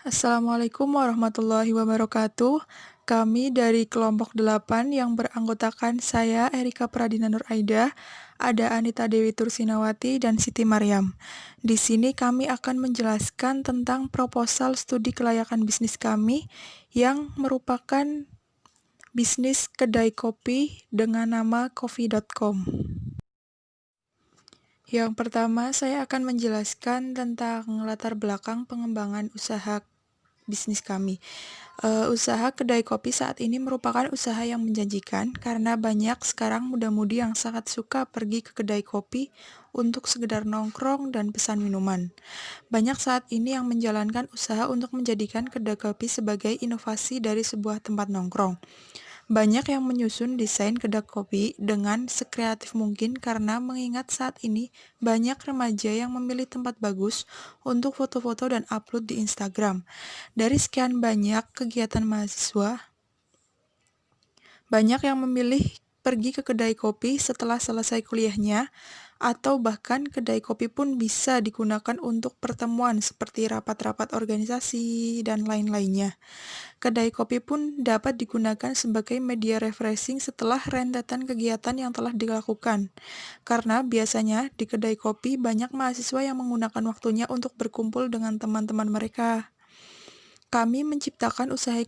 Assalamualaikum warahmatullahi wabarakatuh. Kami dari kelompok 8 yang beranggotakan saya, Erika Pradina Nur Aida, ada Anita Dewi Tursinawati, dan Siti Maryam. Di sini kami akan menjelaskan tentang proposal studi kelayakan bisnis kami yang merupakan bisnis kedai kopi dengan nama coffee.com. Yang pertama, saya akan menjelaskan tentang latar belakang pengembangan usaha bisnis kami. Usaha kedai kopi saat ini merupakan usaha yang menjanjikan karena banyak sekarang muda-mudi yang sangat suka pergi ke kedai kopi untuk sekedar nongkrong dan pesan minuman. Banyak saat ini yang menjalankan usaha untuk menjadikan kedai kopi sebagai inovasi dari sebuah tempat nongkrong. Banyak yang menyusun desain kedai kopi dengan sekreatif mungkin karena mengingat saat ini banyak remaja yang memilih tempat bagus untuk foto-foto dan upload di Instagram. Dari sekian banyak kegiatan mahasiswa, banyak yang memilih pergi ke kedai kopi setelah selesai kuliahnya, atau bahkan kedai kopi pun bisa digunakan untuk pertemuan seperti rapat-rapat organisasi dan lain-lainnya. Kedai kopi pun dapat digunakan sebagai media refreshing setelah rentetan kegiatan yang telah dilakukan. Karena biasanya di kedai kopi banyak mahasiswa yang menggunakan waktunya untuk berkumpul dengan teman-teman mereka. Kami menciptakan usaha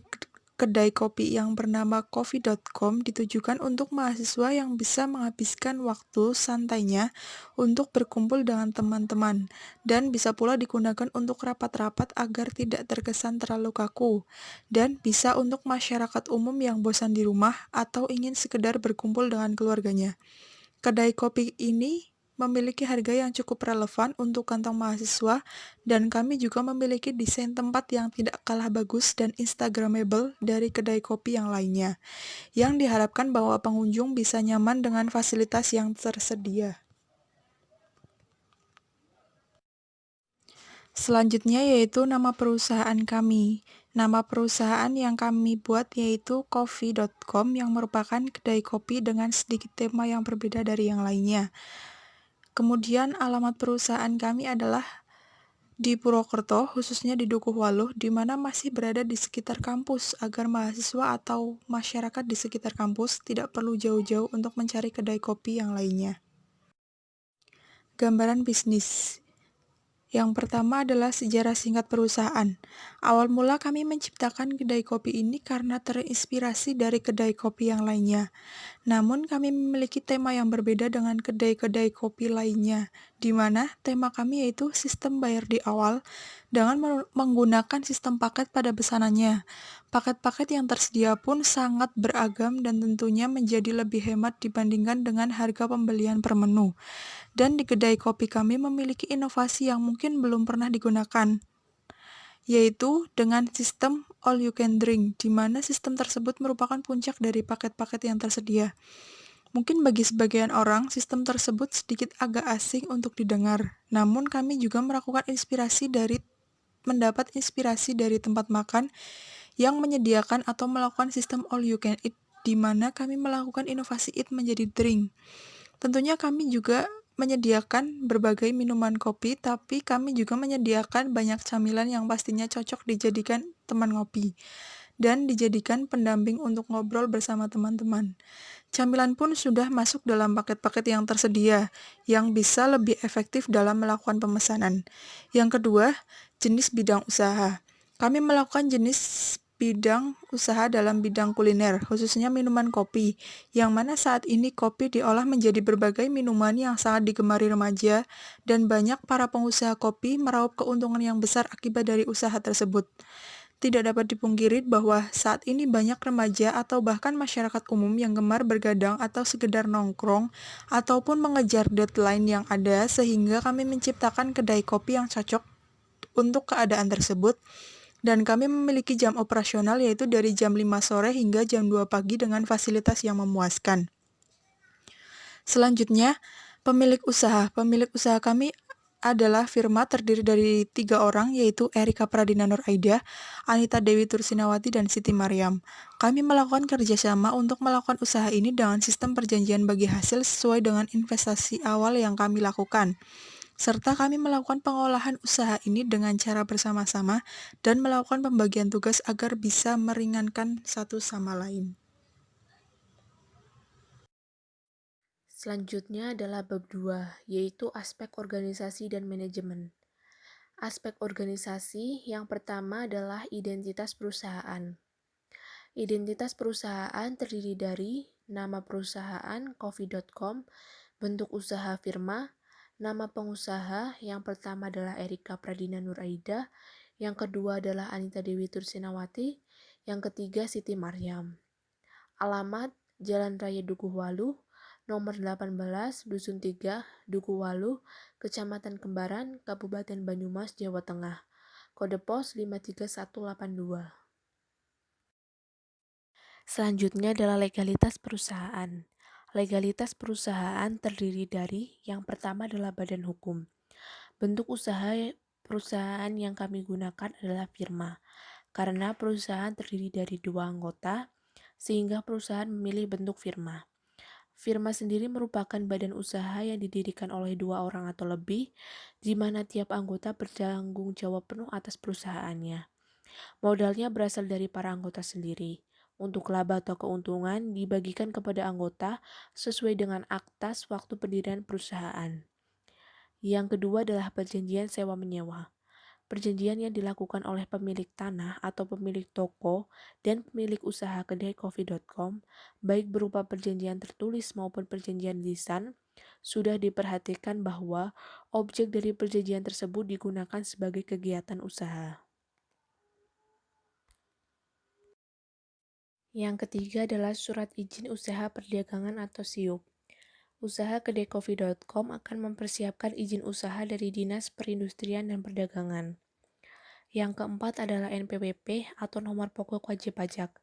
kedai kopi yang bernama coffee.com ditujukan untuk mahasiswa yang bisa menghabiskan waktu santainya untuk berkumpul dengan teman-teman, dan bisa pula digunakan untuk rapat-rapat agar tidak terkesan terlalu kaku, dan bisa untuk masyarakat umum yang bosan di rumah atau ingin sekedar berkumpul dengan keluarganya. Kedai kopi ini memiliki harga yang cukup relevan untuk kantong mahasiswa, dan kami juga memiliki desain tempat yang tidak kalah bagus dan instagramable dari kedai kopi yang lainnya, yang diharapkan bahwa pengunjung bisa nyaman dengan fasilitas yang tersedia. Selanjutnya yaitu nama perusahaan kami. Nama perusahaan yang kami buat yaitu coffee.com yang merupakan kedai kopi dengan sedikit tema yang berbeda dari yang lainnya. Kemudian alamat perusahaan kami adalah di Purwokerto, khususnya di Dukuh Waluh, di mana masih berada di sekitar kampus agar mahasiswa atau masyarakat di sekitar kampus tidak perlu jauh-jauh untuk mencari kedai kopi yang lainnya. Gambaran bisnis. Yang pertama adalah sejarah singkat perusahaan. Awal mula kami menciptakan kedai kopi ini karena terinspirasi dari kedai kopi yang lainnya. Namun kami memiliki tema yang berbeda dengan kedai-kedai kopi lainnya, di mana tema kami yaitu sistem bayar di awal dengan menggunakan sistem paket pada pesanannya. Paket-paket yang tersedia pun sangat beragam dan tentunya menjadi lebih hemat dibandingkan dengan harga pembelian per menu. Dan di kedai kopi kami memiliki inovasi yang mungkin belum pernah digunakan, yaitu dengan sistem all you can drink, di mana sistem tersebut merupakan puncak dari paket-paket yang tersedia. Mungkin bagi sebagian orang, sistem tersebut sedikit agak asing untuk didengar, namun kami juga mendapat inspirasi dari tempat makan yang menyediakan atau melakukan sistem all you can eat, di mana kami melakukan inovasi eat menjadi drink. Tentunya kami juga menyediakan berbagai minuman kopi, tapi kami juga menyediakan banyak camilan yang pastinya cocok dijadikan teman ngopi dan dijadikan pendamping untuk ngobrol bersama teman-teman. Camilan pun sudah masuk dalam paket-paket yang tersedia, yang bisa lebih efektif dalam melakukan pemesanan. Yang kedua, jenis bidang usaha. Kami melakukan jenis bidang usaha dalam bidang kuliner, khususnya minuman kopi, yang mana saat ini kopi diolah menjadi berbagai minuman yang sangat digemari remaja, dan banyak para pengusaha kopi meraup keuntungan yang besar akibat dari usaha tersebut. Tidak dapat dipungkiri bahwa saat ini banyak remaja atau bahkan masyarakat umum yang gemar bergadang atau sekedar nongkrong ataupun mengejar deadline yang ada, sehingga kami menciptakan kedai kopi yang cocok untuk keadaan tersebut, dan kami memiliki jam operasional yaitu dari jam 5 sore hingga jam 2 pagi dengan fasilitas yang memuaskan. Selanjutnya, pemilik usaha. Pemilik usaha kami adalah firma terdiri dari 3 orang, yaitu Erika Pradina Nur Aida, Anita Dewi Tursinawati, dan Siti Maryam. Kami melakukan kerjasama untuk melakukan usaha ini dengan sistem perjanjian bagi hasil sesuai dengan investasi awal yang kami lakukan. serta kami melakukan pengolahan usaha ini dengan cara bersama-sama dan melakukan pembagian tugas agar bisa meringankan satu sama lain. Selanjutnya adalah bab 2, yaitu aspek organisasi dan manajemen. Aspek organisasi yang pertama adalah identitas perusahaan. Identitas perusahaan terdiri dari nama perusahaan coffee.com, bentuk usaha firma, nama pengusaha yang pertama adalah Erika Pradina Nuraida, yang kedua adalah Anita Dewi Tursinawati, yang ketiga Siti Maryam. Alamat Jalan Raya Dukuhwalu, nomor 18, Dusun 3, Dukuhwalu, Kecamatan Kembaran, Kabupaten Banyumas, Jawa Tengah. Kode pos 53182. Selanjutnya adalah legalitas perusahaan. Legalitas perusahaan terdiri dari yang pertama adalah badan hukum. Bentuk usaha perusahaan yang kami gunakan adalah firma. Karena perusahaan terdiri dari 2 anggota, sehingga perusahaan memilih bentuk firma. Firma sendiri merupakan badan usaha yang didirikan oleh 2 orang atau lebih, di mana tiap anggota bertanggung jawab penuh atas perusahaannya. Modalnya berasal dari para anggota sendiri. Untuk laba atau keuntungan dibagikan kepada anggota sesuai dengan aktas waktu pendirian perusahaan. Yang kedua adalah perjanjian sewa-menyewa. Perjanjian yang dilakukan oleh pemilik tanah atau pemilik toko dan pemilik usaha kedai coffee.com, baik berupa perjanjian tertulis maupun perjanjian lisan, sudah diperhatikan bahwa objek dari perjanjian tersebut digunakan sebagai kegiatan usaha. Yang ketiga adalah surat izin usaha perdagangan atau SIUP. Usaha kedai coffee.com akan mempersiapkan izin usaha dari Dinas Perindustrian dan Perdagangan. Yang keempat adalah NPWP atau nomor pokok wajib pajak.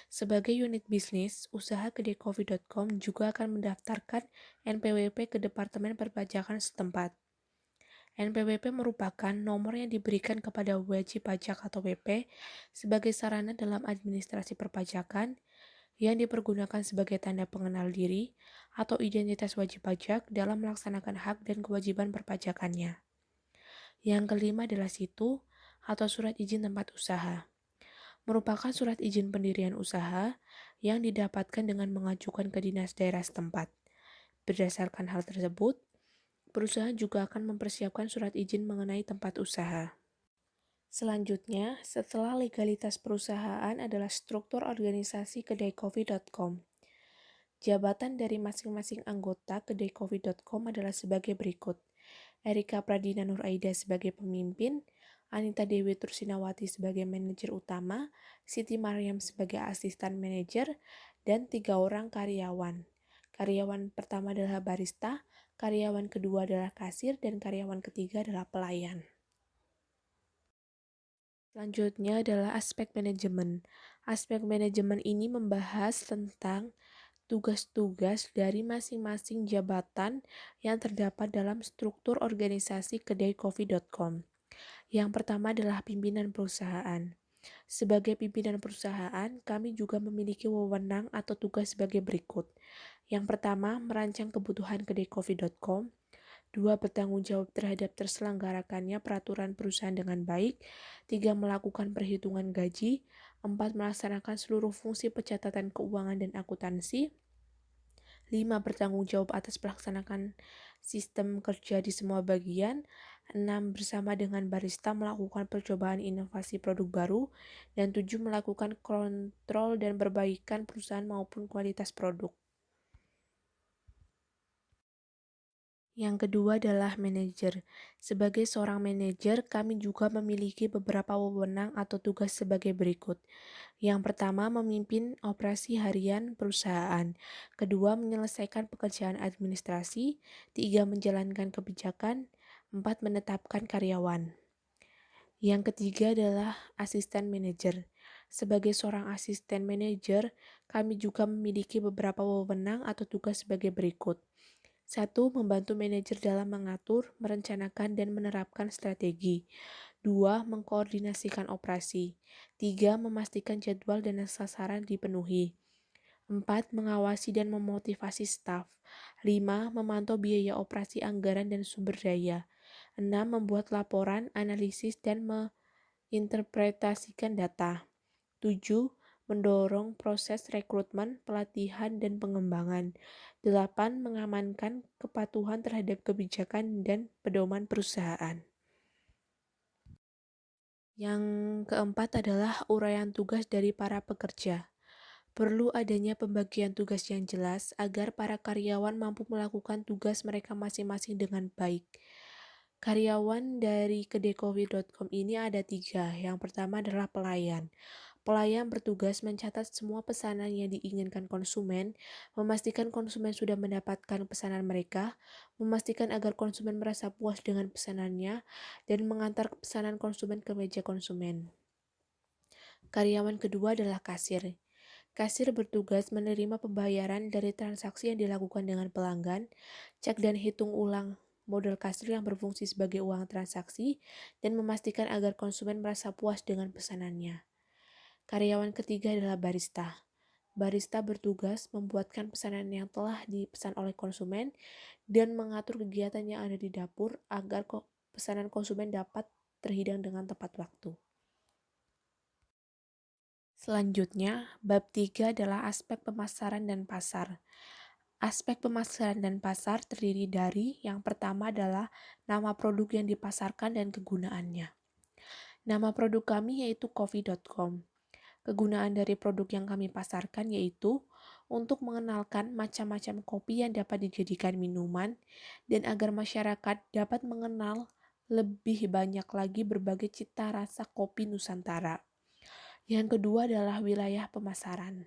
Sebagai unit bisnis, usaha kedai coffee.com juga akan mendaftarkan NPWP ke Departemen Perpajakan setempat. NPWP merupakan nomor yang diberikan kepada wajib pajak atau WP sebagai sarana dalam administrasi perpajakan yang dipergunakan sebagai tanda pengenal diri atau identitas wajib pajak dalam melaksanakan hak dan kewajiban perpajakannya. Yang kelima adalah situ atau surat izin tempat usaha. Merupakan surat izin pendirian usaha yang didapatkan dengan mengajukan ke dinas daerah setempat. Berdasarkan hal tersebut, perusahaan juga akan mempersiapkan surat izin mengenai tempat usaha. Selanjutnya, setelah legalitas perusahaan adalah struktur organisasi kedai coffee.com. Jabatan dari masing-masing anggota kedai coffee.com adalah sebagai berikut. Erika Pradina Nuraida sebagai pemimpin, Anita Dewi Tursinawati sebagai manajer utama, Siti Maryam sebagai asisten manajer, dan 3 orang karyawan. Karyawan pertama adalah barista, karyawan kedua adalah kasir, dan karyawan ketiga adalah pelayan. Selanjutnya adalah aspek manajemen. Aspek manajemen ini membahas tentang tugas-tugas dari masing-masing jabatan yang terdapat dalam struktur organisasi kedai coffee.com. Yang pertama adalah pimpinan perusahaan. Sebagai pimpinan perusahaan, kami juga memiliki wewenang atau tugas sebagai berikut. Yang pertama, merancang kebutuhan kedai coffee.com. 2. Bertanggung jawab terhadap terselenggarakannya peraturan perusahaan dengan baik. 3. Melakukan perhitungan gaji. 4. Melaksanakan seluruh fungsi pencatatan keuangan dan akuntansi. 5. Bertanggung jawab atas pelaksanaan sistem kerja di semua bagian. 6. Bersama dengan barista melakukan percobaan inovasi produk baru. Dan 7. Melakukan kontrol dan perbaikan perusahaan maupun kualitas produk. Yang kedua adalah manajer. Sebagai seorang manajer, kami juga memiliki beberapa wewenang atau tugas sebagai berikut. Yang pertama, memimpin operasi harian perusahaan. Kedua, menyelesaikan pekerjaan administrasi. 3. Menjalankan kebijakan. 4. Menetapkan karyawan. Yang ketiga adalah asisten manajer. Sebagai seorang asisten manajer, kami juga memiliki beberapa wewenang atau tugas sebagai berikut. 1. Membantu manajer dalam mengatur, merencanakan, dan menerapkan strategi. 2. Mengkoordinasikan operasi. 3. Memastikan jadwal dan sasaran dipenuhi. 4. Mengawasi dan memotivasi staf. 5. Memantau biaya operasi anggaran dan sumber daya. 6. Membuat laporan, analisis, dan menginterpretasikan data. 7. Mendorong proses rekrutmen, pelatihan, dan pengembangan. 8. Mengamankan kepatuhan terhadap kebijakan dan pedoman perusahaan. Yang keempat adalah uraian tugas dari para pekerja. Perlu adanya pembagian tugas yang jelas agar para karyawan mampu melakukan tugas mereka masing-masing dengan baik. Karyawan dari kedaicoffee.com ini ada 3. Yang pertama adalah pelayan. Pelayan bertugas mencatat semua pesanan yang diinginkan konsumen, memastikan konsumen sudah mendapatkan pesanan mereka, memastikan agar konsumen merasa puas dengan pesanannya, dan mengantar pesanan konsumen ke meja konsumen. Karyawan kedua adalah kasir. Kasir bertugas menerima pembayaran dari transaksi yang dilakukan dengan pelanggan, cek dan hitung ulang modal kasir yang berfungsi sebagai uang transaksi, dan memastikan agar konsumen merasa puas dengan pesanannya. Karyawan ketiga adalah barista. Barista bertugas membuatkan pesanan yang telah dipesan oleh konsumen dan mengatur kegiatan yang ada di dapur agar pesanan konsumen dapat terhidang dengan tepat waktu. Selanjutnya, bab 3 adalah aspek pemasaran dan pasar. Aspek pemasaran dan pasar terdiri dari yang pertama adalah nama produk yang dipasarkan dan kegunaannya. Nama produk kami yaitu coffee.com. Kegunaan dari produk yang kami pasarkan yaitu untuk mengenalkan macam-macam kopi yang dapat dijadikan minuman dan agar masyarakat dapat mengenal lebih banyak lagi berbagai cita rasa kopi Nusantara. Yang kedua adalah wilayah pemasaran.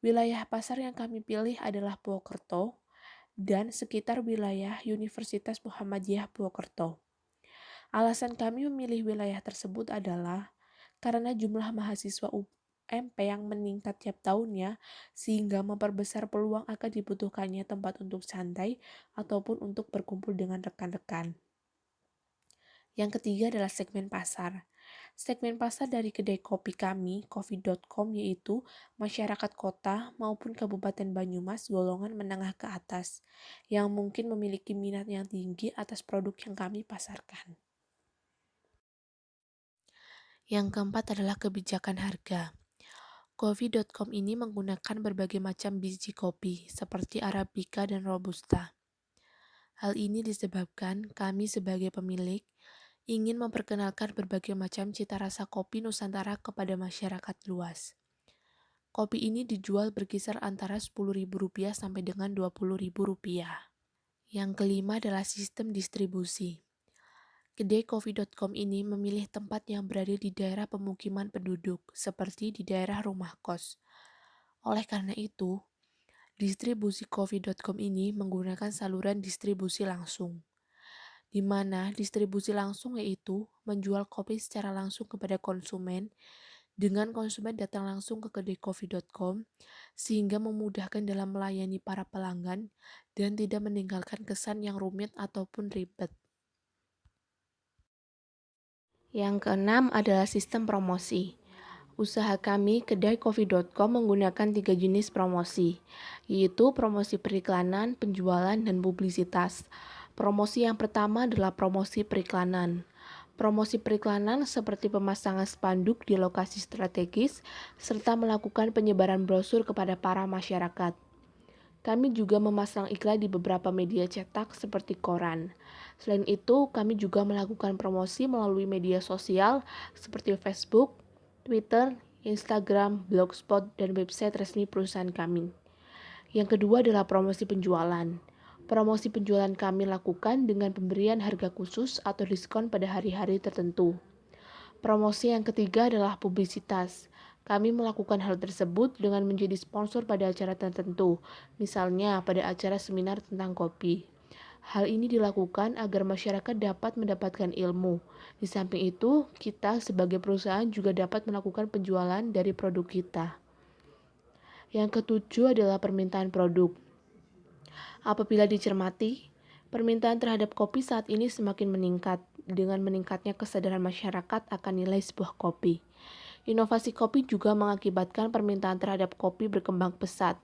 Wilayah pasar yang kami pilih adalah Purwokerto dan sekitar wilayah Universitas Muhammadiyah Purwokerto. Alasan kami memilih wilayah tersebut adalah karena jumlah mahasiswa UMP yang meningkat tiap tahunnya sehingga memperbesar peluang akan dibutuhkannya tempat untuk santai ataupun untuk berkumpul dengan rekan-rekan. Yang ketiga adalah segmen pasar. Segmen pasar dari kedai kopi kami, coffee.com, yaitu masyarakat kota maupun Kabupaten Banyumas golongan menengah ke atas yang mungkin memiliki minat yang tinggi atas produk yang kami pasarkan. Yang keempat adalah kebijakan harga. Coffee.com ini menggunakan berbagai macam biji kopi seperti Arabica dan Robusta. Hal ini disebabkan kami sebagai pemilik ingin memperkenalkan berbagai macam cita rasa kopi Nusantara kepada masyarakat luas. Kopi ini dijual berkisar antara Rp10.000 sampai dengan Rp20.000. Yang kelima adalah sistem distribusi. Kedai coffee.com ini memilih tempat yang berada di daerah pemukiman penduduk, seperti di daerah rumah kos. Oleh karena itu, distribusi coffee.com ini menggunakan saluran distribusi langsung, di mana distribusi langsung yaitu menjual kopi secara langsung kepada konsumen, dengan konsumen datang langsung ke kedai coffee.com, sehingga memudahkan dalam melayani para pelanggan dan tidak meninggalkan kesan yang rumit ataupun ribet. Yang keenam adalah sistem promosi. Usaha kami, kedai coffee.com, menggunakan 3 jenis promosi, yaitu promosi periklanan, penjualan, dan publisitas. Promosi yang pertama adalah promosi periklanan. Promosi periklanan seperti pemasangan spanduk di lokasi strategis, serta melakukan penyebaran brosur kepada para masyarakat. Kami juga memasang iklan di beberapa media cetak seperti koran. Selain itu, kami juga melakukan promosi melalui media sosial seperti Facebook, Twitter, Instagram, Blogspot, dan website resmi perusahaan kami. Yang kedua adalah promosi penjualan. Promosi penjualan kami lakukan dengan pemberian harga khusus atau diskon pada hari-hari tertentu. Promosi yang ketiga adalah publisitas. Kami melakukan hal tersebut dengan menjadi sponsor pada acara tertentu, misalnya pada acara seminar tentang kopi. Hal ini dilakukan agar masyarakat dapat mendapatkan ilmu. Di samping itu, kita sebagai perusahaan juga dapat melakukan penjualan dari produk kita. Yang ketujuh adalah permintaan produk. Apabila dicermati, permintaan terhadap kopi saat ini semakin meningkat dengan meningkatnya kesadaran masyarakat akan nilai sebuah kopi. Inovasi kopi juga mengakibatkan permintaan terhadap kopi berkembang pesat.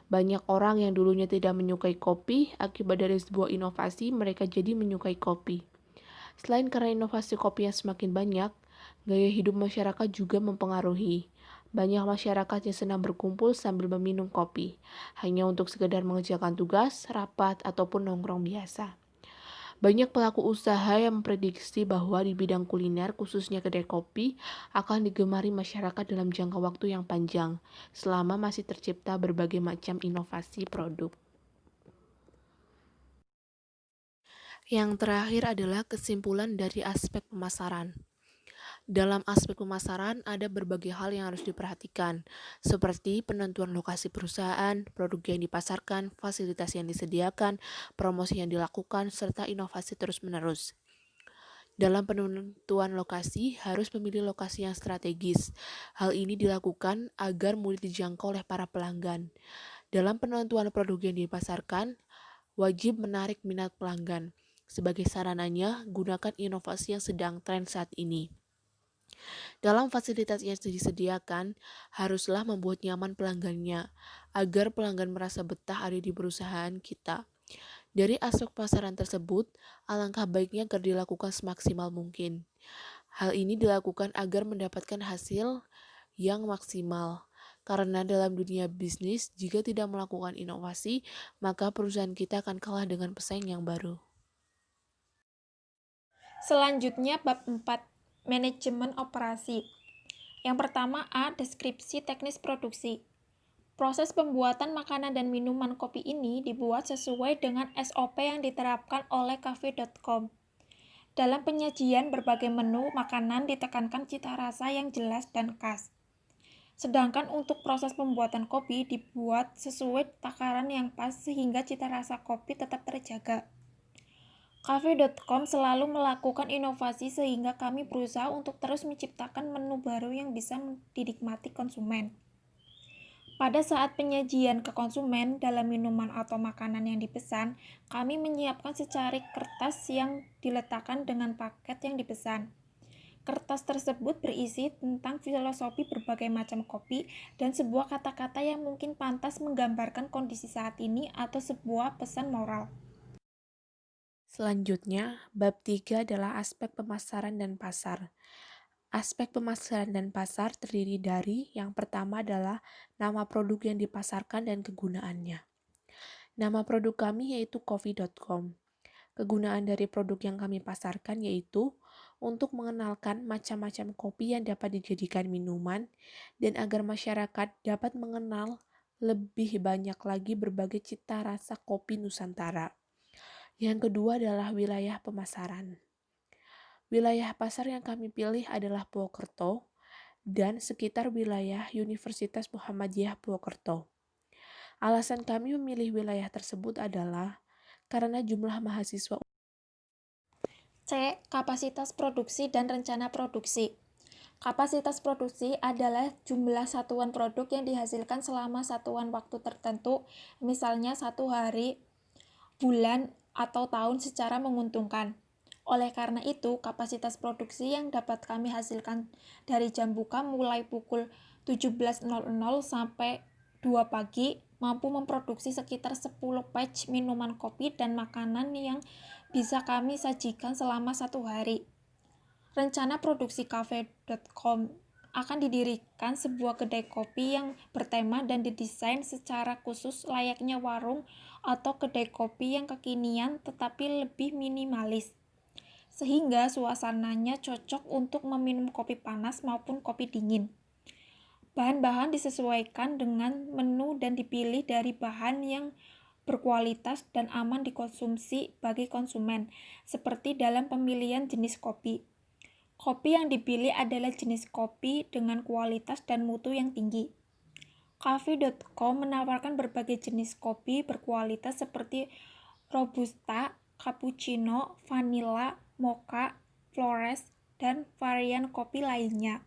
Banyak orang yang dulunya tidak menyukai kopi, akibat dari sebuah inovasi mereka jadi menyukai kopi. Selain karena inovasi kopi yang semakin banyak, gaya hidup masyarakat juga mempengaruhi. Banyak masyarakat yang senang berkumpul sambil meminum kopi, hanya untuk sekedar mengerjakan tugas, rapat, ataupun nongkrong biasa. Banyak pelaku usaha yang memprediksi bahwa di bidang kuliner, khususnya kedai kopi, akan digemari masyarakat dalam jangka waktu yang panjang, selama masih tercipta berbagai macam inovasi produk. Yang terakhir adalah kesimpulan dari aspek pemasaran. Dalam aspek pemasaran, ada berbagai hal yang harus diperhatikan, seperti penentuan lokasi perusahaan, produk yang dipasarkan, fasilitas yang disediakan, promosi yang dilakukan, serta inovasi terus-menerus. Dalam penentuan lokasi, harus memilih lokasi yang strategis. Hal ini dilakukan agar mudah dijangkau oleh para pelanggan. Dalam penentuan produk yang dipasarkan, wajib menarik minat pelanggan. Sebagai sarananya, gunakan inovasi yang sedang tren saat ini. Dalam fasilitas yang disediakan, haruslah membuat nyaman pelanggannya, agar pelanggan merasa betah ada di perusahaan kita. Dari aspek pasaran tersebut, alangkah baiknya agar dilakukan semaksimal mungkin. Hal ini dilakukan agar mendapatkan hasil yang maksimal. Karena dalam dunia bisnis, jika tidak melakukan inovasi, maka perusahaan kita akan kalah dengan pesaing yang baru. Selanjutnya bab 4, manajemen operasi. Yang pertama A, deskripsi teknis produksi. Proses pembuatan makanan dan minuman kopi ini dibuat sesuai dengan SOP yang diterapkan oleh cafe.com. Dalam penyajian berbagai menu makanan ditekankan cita rasa yang jelas dan khas. Sedangkan untuk proses pembuatan kopi dibuat sesuai takaran yang pas sehingga cita rasa kopi tetap terjaga. Cafe.com selalu melakukan inovasi sehingga kami berusaha untuk terus menciptakan menu baru yang bisa dinikmati konsumen. Pada saat penyajian ke konsumen dalam minuman atau makanan yang dipesan, kami menyiapkan secari kertas yang diletakkan dengan paket yang dipesan. Kertas tersebut berisi tentang filosofi berbagai macam kopi dan sebuah kata-kata yang mungkin pantas menggambarkan kondisi saat ini atau sebuah pesan moral. Selanjutnya, bab 3 adalah aspek pemasaran dan pasar. Aspek pemasaran dan pasar terdiri dari yang pertama adalah nama produk yang dipasarkan dan kegunaannya. Nama produk kami yaitu coffee.com. Kegunaan dari produk yang kami pasarkan yaitu untuk mengenalkan macam-macam kopi yang dapat dijadikan minuman dan agar masyarakat dapat mengenal lebih banyak lagi berbagai cita rasa kopi Nusantara. Yang kedua adalah wilayah pemasaran. Wilayah pasar yang kami pilih adalah Purwokerto dan sekitar wilayah Universitas Muhammadiyah Purwokerto. Alasan kami memilih wilayah tersebut adalah karena jumlah mahasiswa. C. Kapasitas produksi dan rencana produksi. Kapasitas produksi adalah jumlah satuan produk yang dihasilkan selama satuan waktu tertentu, misalnya 1 hari, bulan, atau tahun secara menguntungkan. Oleh karena itu, kapasitas produksi yang dapat kami hasilkan dari jam buka mulai pukul 17.00 sampai 2 pagi mampu memproduksi sekitar 10 batch minuman kopi dan makanan yang bisa kami sajikan selama 1 hari. Rencana produksi cafe.com akan didirikan sebuah kedai kopi yang bertema dan didesain secara khusus layaknya warung atau kedai kopi yang kekinian tetapi lebih minimalis, sehingga suasananya cocok untuk meminum kopi panas maupun kopi dingin. Bahan-bahan disesuaikan dengan menu dan dipilih dari bahan yang berkualitas dan aman dikonsumsi bagi konsumen, seperti dalam pemilihan jenis kopi. Kopi yang dipilih adalah jenis kopi dengan kualitas dan mutu yang tinggi. Cafe.com menawarkan berbagai jenis kopi berkualitas seperti Robusta, Cappuccino, Vanilla, Mocha, Flores, dan varian kopi lainnya.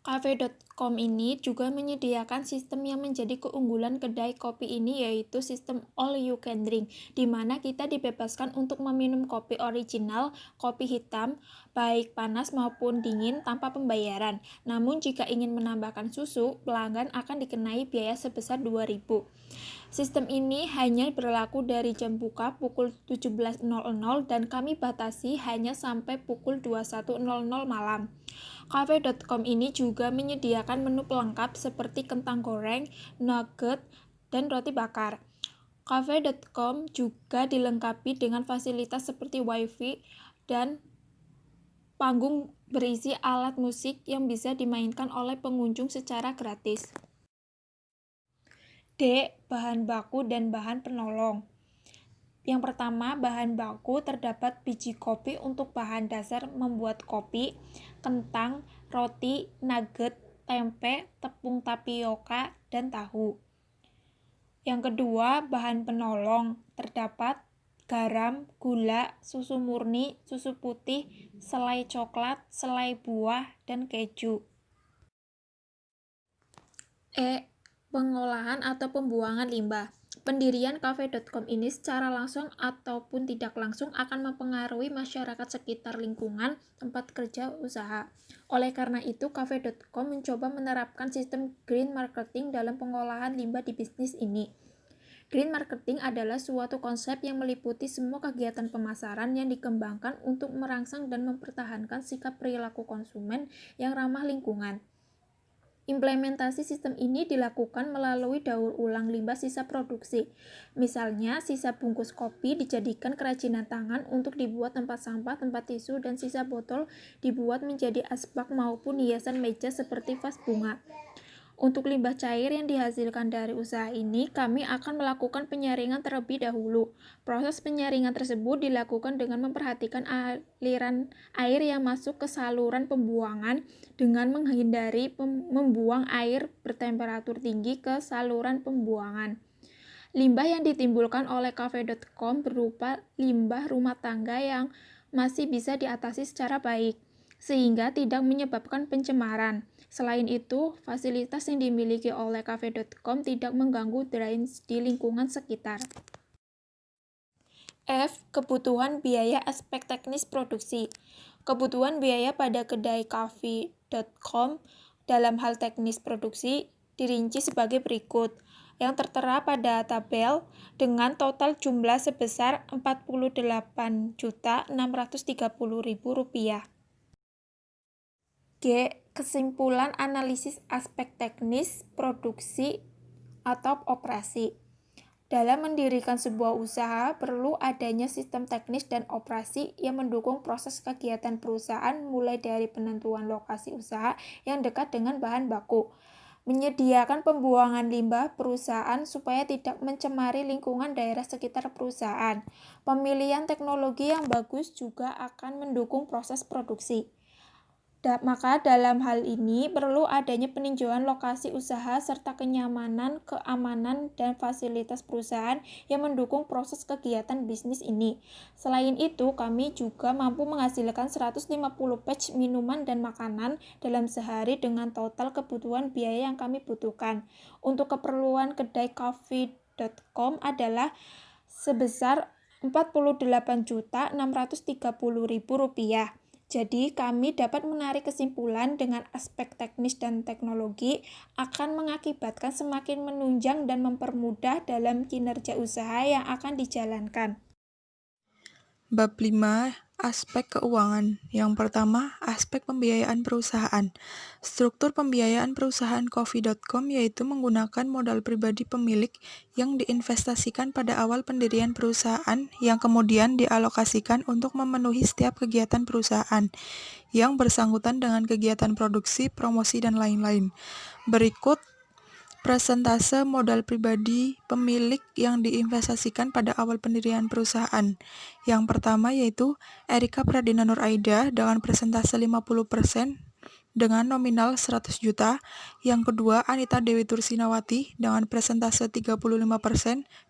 Cafe.com Cafe.com ini juga menyediakan sistem yang menjadi keunggulan kedai kopi ini, yaitu sistem all you can drink, di mana kita dibebaskan untuk meminum kopi original, kopi hitam, baik panas maupun dingin tanpa pembayaran. Namun jika ingin menambahkan susu, pelanggan akan dikenai biaya sebesar 2.000. Sistem ini hanya berlaku dari jam buka pukul 17.00 dan kami batasi hanya sampai pukul 21.00 malam. Cafe.com ini juga menyediakan menu pelengkap seperti kentang goreng, nugget, dan roti bakar. Cafe.com juga dilengkapi dengan fasilitas seperti wifi dan panggung berisi alat musik yang bisa dimainkan oleh pengunjung secara gratis. D. Bahan baku dan bahan penolong. Yang pertama, bahan baku terdapat biji kopi untuk bahan dasar membuat kopi, kentang, roti, nugget, tempe, tepung tapioka, dan tahu. Yang kedua, bahan penolong terdapat garam, gula, susu murni, susu putih, selai coklat, selai buah, dan keju. E. Pengolahan atau pembuangan limbah. Pendirian Cafe.com ini secara langsung ataupun tidak langsung akan mempengaruhi masyarakat sekitar lingkungan tempat kerja usaha. Oleh karena itu, Cafe.com mencoba menerapkan sistem green marketing dalam pengolahan limbah di bisnis ini. Green marketing adalah suatu konsep yang meliputi semua kegiatan pemasaran yang dikembangkan untuk merangsang dan mempertahankan sikap perilaku konsumen yang ramah lingkungan. Implementasi sistem ini dilakukan melalui daur ulang limbah sisa produksi. Misalnya, sisa bungkus kopi dijadikan kerajinan tangan untuk dibuat tempat sampah, tempat tisu, dan sisa botol dibuat menjadi asbak maupun hiasan meja seperti vas bunga. Untuk limbah cair yang dihasilkan dari usaha ini, kami akan melakukan penyaringan terlebih dahulu. Proses penyaringan tersebut dilakukan dengan memperhatikan aliran air yang masuk ke saluran pembuangan dengan menghindari membuang air bertemperatur tinggi ke saluran pembuangan. Limbah yang ditimbulkan oleh Cafe.com berupa limbah rumah tangga yang masih bisa diatasi secara baik, sehingga tidak menyebabkan pencemaran. Selain itu, fasilitas yang dimiliki oleh Cafe.com tidak mengganggu drainase di lingkungan sekitar. F. Kebutuhan biaya aspek teknis produksi. Kebutuhan biaya pada kedai Cafe.com dalam hal teknis produksi dirinci sebagai berikut, yang tertera pada tabel dengan total jumlah sebesar Rp48.630.000. G. Kesimpulan analisis aspek teknis produksi atau operasi. Dalam mendirikan sebuah usaha, perlu adanya sistem teknis dan operasi yang mendukung proses kegiatan perusahaan mulai dari penentuan lokasi usaha yang dekat dengan bahan baku, menyediakan pembuangan limbah perusahaan supaya tidak mencemari lingkungan daerah sekitar perusahaan. Pemilihan teknologi yang bagus juga akan mendukung proses produksi. Maka dalam hal ini perlu adanya peninjauan lokasi usaha serta kenyamanan, keamanan, dan fasilitas perusahaan yang mendukung proses kegiatan bisnis ini. Selain itu, kami juga mampu menghasilkan 150 batch minuman dan makanan dalam sehari dengan total kebutuhan biaya yang kami butuhkan. Untuk keperluan kedai Cafe.com adalah sebesar Rp48.630.000. Jadi, kami dapat menarik kesimpulan dengan aspek teknis dan teknologi akan mengakibatkan semakin menunjang dan mempermudah dalam kinerja usaha yang akan dijalankan. Bab 5. Aspek keuangan. Yang pertama, aspek pembiayaan perusahaan. Struktur pembiayaan perusahaan Coffee.com yaitu menggunakan modal pribadi pemilik yang diinvestasikan pada awal pendirian perusahaan yang kemudian dialokasikan untuk memenuhi setiap kegiatan perusahaan yang bersangkutan dengan kegiatan produksi, promosi, dan lain-lain. Berikut persentase modal pribadi pemilik yang diinvestasikan pada awal pendirian perusahaan. Yang pertama yaitu Erika Pradina Nur Aida dengan persentase 50% dengan nominal 100 juta. Yang kedua Anita Dewi Tursinawati dengan persentase 35%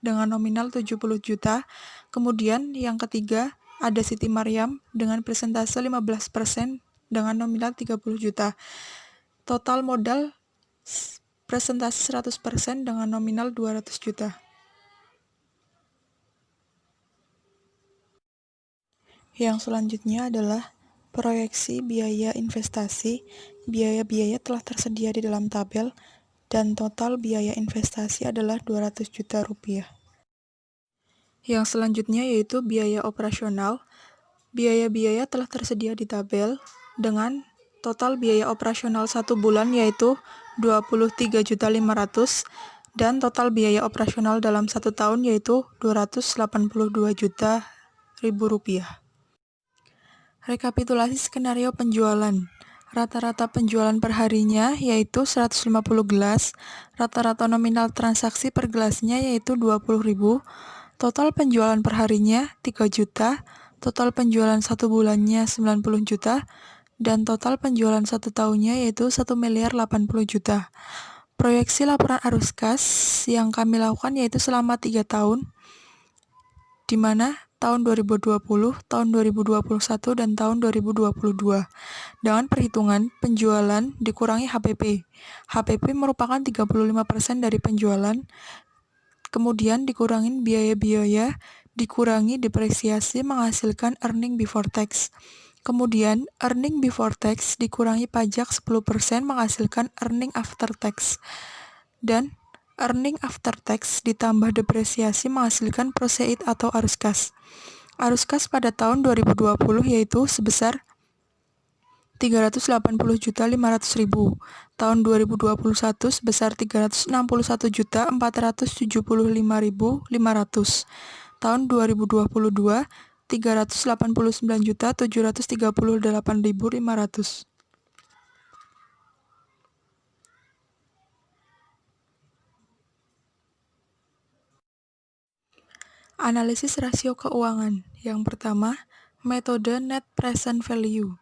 dengan nominal 70 juta. Kemudian yang ketiga ada Siti Maryam dengan persentase 15% dengan nominal 30 juta. Total modal presentasi 100% dengan nominal 200 juta. Yang selanjutnya adalah proyeksi biaya investasi. Biaya-biaya telah tersedia di dalam tabel dan total biaya investasi adalah 200 juta rupiah. Yang selanjutnya yaitu biaya operasional. Biaya-biaya telah tersedia di tabel dengan total biaya operasional 1 bulan yaitu 23.500.000 dan total biaya operasional dalam 1 tahun yaitu 282 juta rupiah. Rekapitulasi skenario penjualan. Rata-rata penjualan per harinya yaitu 150 gelas, rata-rata nominal transaksi per gelasnya yaitu 20.000, total penjualan per harinya 3 juta, total penjualan 1 bulannya 90 juta, dan total penjualan 1 tahunnya yaitu 1.080 juta. Proyeksi laporan arus kas yang kami lakukan yaitu selama 3 tahun, di mana tahun 2020, tahun 2021, dan tahun 2022. Dengan perhitungan penjualan dikurangi HPP. HPP merupakan 35% dari penjualan, kemudian dikurangin biaya-biaya, dikurangi depresiasi menghasilkan earning before tax. Kemudian earning before tax dikurangi pajak 10% menghasilkan earning after tax. Dan earning after tax ditambah depresiasi menghasilkan proceed atau arus kas. Arus kas pada tahun 2020 yaitu sebesar 380.500.000, tahun 2021 sebesar 361.475.500, tahun 2022 389.738.500. Analisis rasio keuangan. Yang pertama, metode net present value.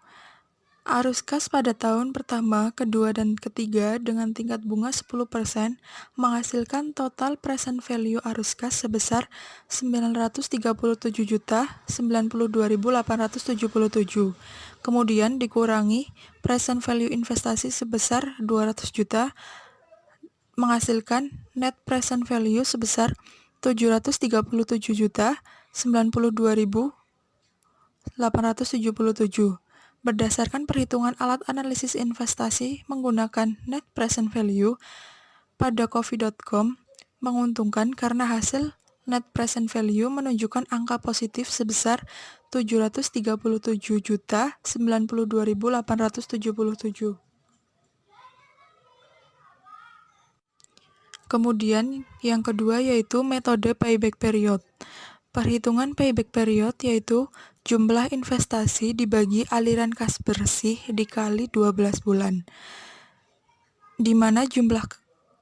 Arus kas pada tahun pertama, kedua, dan ketiga dengan tingkat bunga 10% menghasilkan total present value arus kas sebesar 937.092.877. Kemudian dikurangi present value investasi sebesar 200 juta menghasilkan net present value sebesar 737.092.877. Berdasarkan perhitungan alat analisis investasi menggunakan net present value pada coffee.com menguntungkan karena hasil net present value menunjukkan angka positif sebesar 737.092.877. Kemudian yang kedua yaitu metode payback period. Perhitungan payback period yaitu jumlah investasi dibagi aliran kas bersih dikali 12 bulan. Di mana jumlah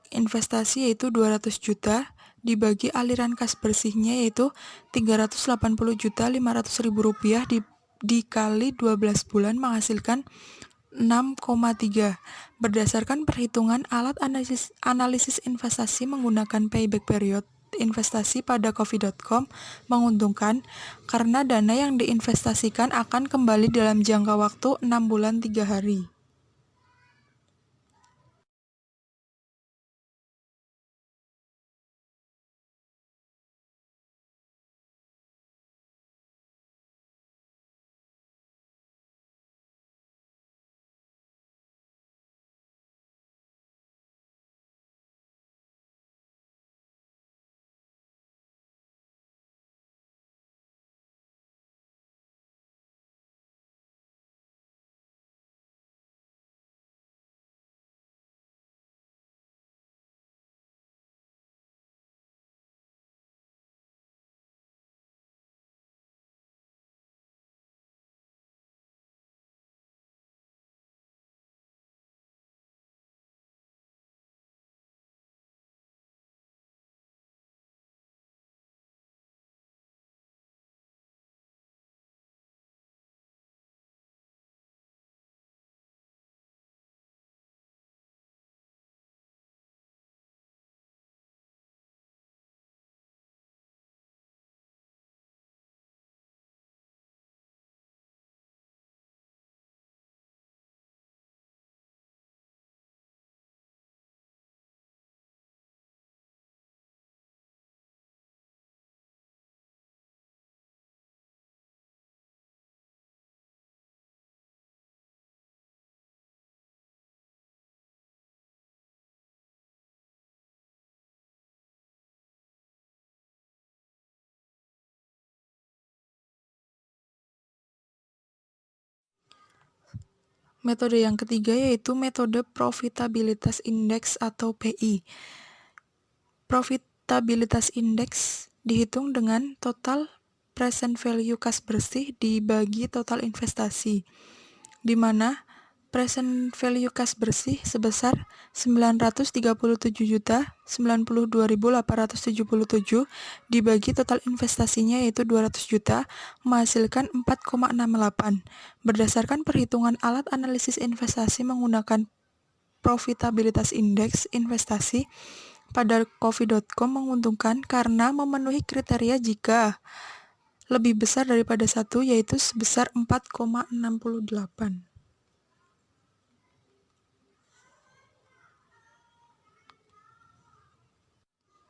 investasi yaitu 200 juta dibagi aliran kas bersihnya yaitu 380.500.000 rupiah dikali 12 bulan menghasilkan 6,3. Berdasarkan perhitungan alat analisis investasi menggunakan payback period investasi pada coffee.com menguntungkan karena dana yang diinvestasikan akan kembali dalam jangka waktu 6 bulan 3 hari. Metode yang ketiga yaitu metode Profitabilitas Index atau PI. Profitabilitas Index dihitung dengan total present value kas bersih dibagi total investasi, di mana present value kas bersih sebesar 937.092.877 dibagi total investasinya yaitu 200 juta menghasilkan 4,68. Berdasarkan perhitungan alat analisis investasi menggunakan profitabilitas indeks investasi pada coffee.com menguntungkan karena memenuhi kriteria jika lebih besar daripada 1 yaitu sebesar 4,68.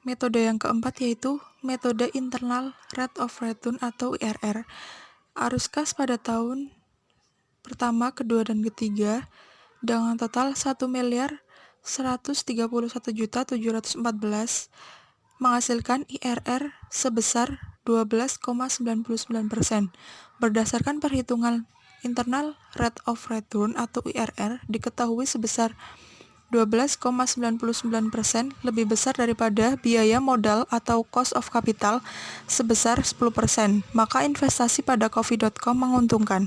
Metode yang keempat yaitu metode Internal Rate of Return atau IRR. Arus kas pada tahun pertama, kedua, dan ketiga dengan total 1.131.714 menghasilkan IRR sebesar 12,99%. Berdasarkan perhitungan Internal Rate of Return atau IRR diketahui sebesar 12,99% lebih besar daripada biaya modal atau cost of capital sebesar 10%, maka investasi pada coffee.com menguntungkan.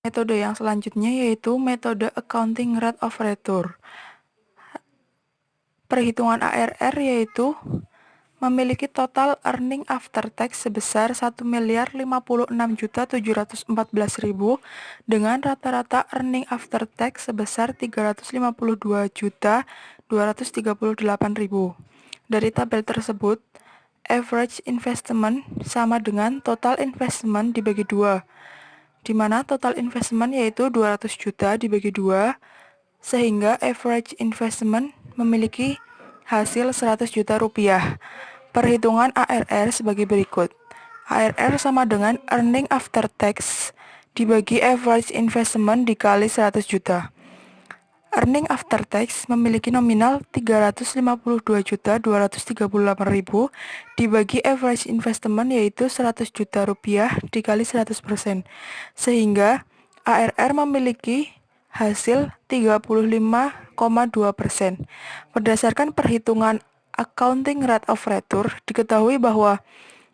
Metode yang selanjutnya yaitu metode Accounting Rate of Return. Perhitungan ARR yaitu memiliki total earning after tax sebesar 1.056.714.000 dengan rata-rata earning after tax sebesar 352.238.000. Dari tabel tersebut, average investment sama dengan total investment dibagi 2, di mana total investment yaitu 200 juta dibagi 2, sehingga average investment memiliki hasil 100 juta rupiah. Perhitungan ARR sebagai berikut. ARR sama dengan earning after tax dibagi average investment dikali 100 juta. Earning after tax memiliki nominal 352.238.000 dibagi average investment yaitu 100 juta rupiah dikali 100%, sehingga ARR memiliki hasil 35,2%. Berdasarkan perhitungan Accounting Rate of Return, diketahui bahwa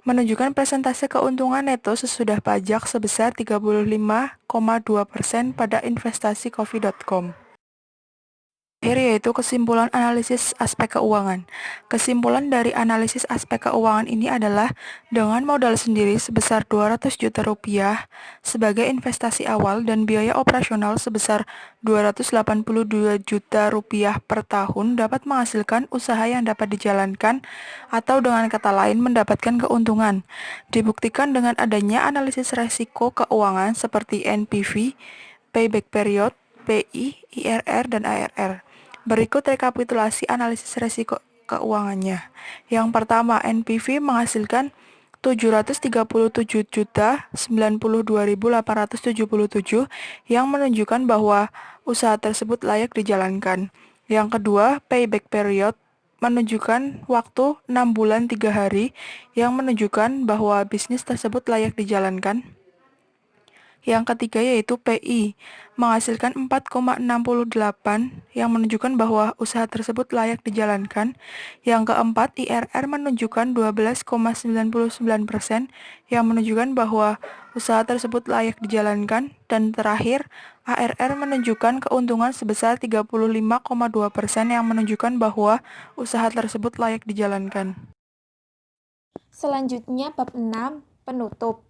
menunjukkan persentase keuntungan neto sesudah pajak sebesar 35,2% pada investasi coffee.com. Yaitu kesimpulan analisis aspek keuangan. Kesimpulan dari analisis aspek keuangan ini adalah dengan modal sendiri sebesar 200 juta rupiah sebagai investasi awal dan biaya operasional sebesar 282 juta rupiah per tahun dapat menghasilkan usaha yang dapat dijalankan atau dengan kata lain mendapatkan keuntungan. Dibuktikan dengan adanya analisis resiko keuangan seperti NPV, payback period, PI, IRR, dan ARR. Berikut rekapitulasi analisis resiko keuangannya. Yang pertama, NPV menghasilkan 737.092.877 yang menunjukkan bahwa usaha tersebut layak dijalankan. Yang kedua, payback period menunjukkan waktu 6 bulan 3 hari yang menunjukkan bahwa bisnis tersebut layak dijalankan. Yang ketiga yaitu PI, menghasilkan 4,68 yang menunjukkan bahwa usaha tersebut layak dijalankan. Yang keempat, IRR menunjukkan 12,99% yang menunjukkan bahwa usaha tersebut layak dijalankan. Dan terakhir, ARR menunjukkan keuntungan sebesar 35,2% yang menunjukkan bahwa usaha tersebut layak dijalankan. Selanjutnya bab 6, penutup.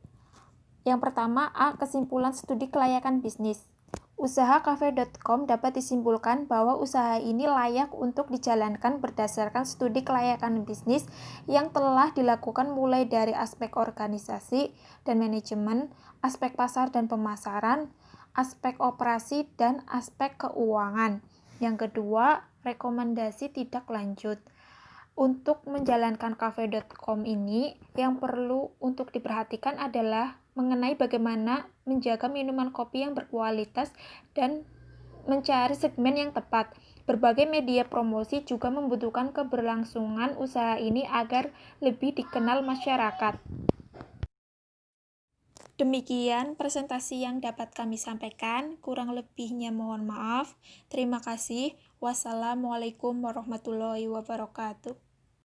Yang pertama, A. Kesimpulan studi kelayakan bisnis. Usaha cafe.com dapat disimpulkan bahwa usaha ini layak untuk dijalankan berdasarkan studi kelayakan bisnis yang telah dilakukan mulai dari aspek organisasi dan manajemen, aspek pasar dan pemasaran, aspek operasi, dan aspek keuangan. Yang kedua, rekomendasi tidak lanjut. Untuk menjalankan cafe.com ini, yang perlu untuk diperhatikan adalah mengenai bagaimana menjaga minuman kopi yang berkualitas dan mencari segmen yang tepat. Berbagai media promosi juga membutuhkan keberlangsungan usaha ini agar lebih dikenal masyarakat. Demikian presentasi yang dapat kami sampaikan, kurang lebihnya mohon maaf. Terima kasih. Wassalamualaikum warahmatullahi wabarakatuh.